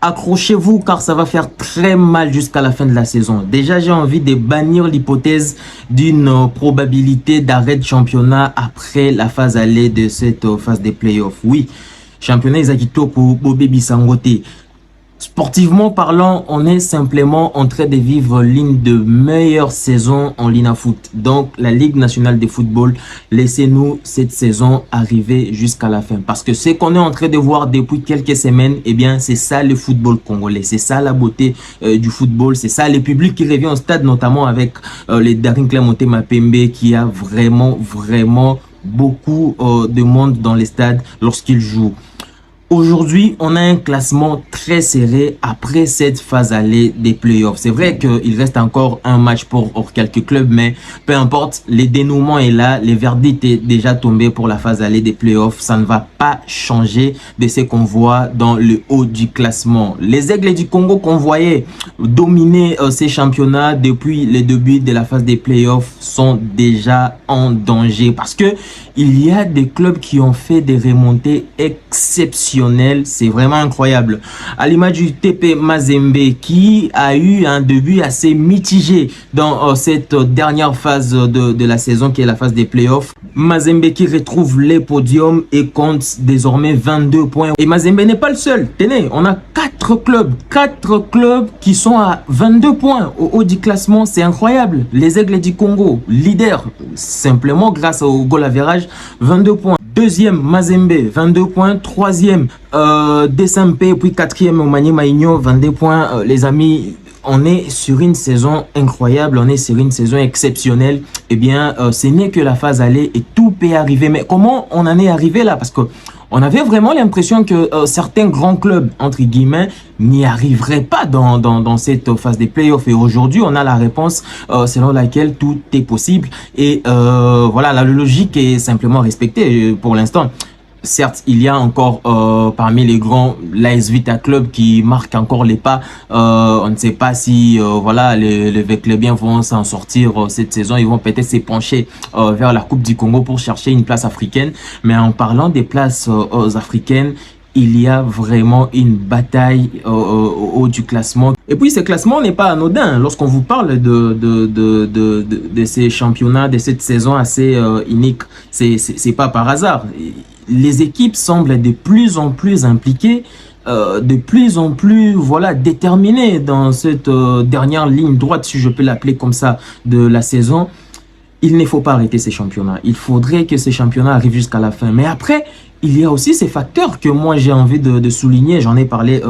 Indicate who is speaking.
Speaker 1: Accrochez-vous car ça va faire très mal jusqu'à la fin de la saison. Déjà, j'ai envie de bannir l'hypothèse d'une probabilité d'arrêt de championnat après la phase aller de cette phase des playoffs. Oui, championnat Isakito pour Bobé Bissangote. Sportivement parlant, on est simplement en train de vivre l'une de meilleures saisons en Lina Foot. Donc, la Ligue nationale de football, laissez-nous cette saison arriver jusqu'à la fin. Parce que ce qu'on est en train de voir depuis quelques semaines, eh bien, c'est ça le football congolais. C'est ça la beauté du football. C'est ça le public qui revient au stade, notamment avec les Daring Clemonte Mapembe, qui a vraiment beaucoup de monde dans les stades lorsqu'ils jouent. Aujourd'hui, on a un classement très serré après cette phase aller des playoffs. C'est vrai qu'il reste encore un match pour quelques clubs, mais peu importe, le dénouement est là, le verdict est déjà tombé pour la phase aller des playoffs. Ça ne va pas changer de ce qu'on voit dans le haut du classement. Les Aigles du Congo qu'on voyait dominer ces championnats depuis le début de la phase des playoffs sont déjà en danger parce que il y a des clubs qui ont fait des remontées exceptionnelles. C'est vraiment incroyable. À l'image du TP Mazembe qui a eu un début assez mitigé dans cette dernière phase de la saison qui est la phase des playoffs. Mazembe qui retrouve les podiums et compte désormais 22 points. Et Mazembe n'est pas le seul. Tenez, on a 4 clubs qui sont à 22 points au haut du classement. C'est incroyable. Les Aigles du Congo, leader, simplement grâce au goal average, 22 points. Deuxième, Mazembe, 22 points. Troisième, DSMP, puis quatrième, Omani Maïnio, 22 points. Les amis, on est sur une saison incroyable, on est sur une saison exceptionnelle. Eh bien, ce n'est que la phase aller et tout peut arriver. Mais comment on en est arrivé là? Parce que on avait vraiment l'impression que certains grands clubs, entre guillemets, n'y arriveraient pas dans cette phase des playoffs. Et aujourd'hui, on a la réponse selon laquelle tout est possible. Et voilà, la logique est simplement respectée pour l'instant. Certes, il y a encore parmi les grands l'AS Vita Club qui marque encore les pas. On ne sait pas si voilà les Veclebiens vont s'en sortir cette saison. Ils vont peut-être se pencher vers la Coupe du Congo pour chercher une place africaine. Mais en parlant des places africaines, il y a vraiment une bataille au haut du classement. Et puis ce classement n'est pas anodin. Lorsqu'on vous parle de ces championnats, de cette saison assez unique, c'est pas par hasard. Les équipes semblent de plus en plus impliquées, de plus en plus déterminées dans cette dernière ligne droite, si je peux l'appeler comme ça, de la saison. Il ne faut pas arrêter ces championnats. Il faudrait que ces championnats arrivent jusqu'à la fin. Mais après, il y a aussi ces facteurs que moi j'ai envie de souligner. J'en ai parlé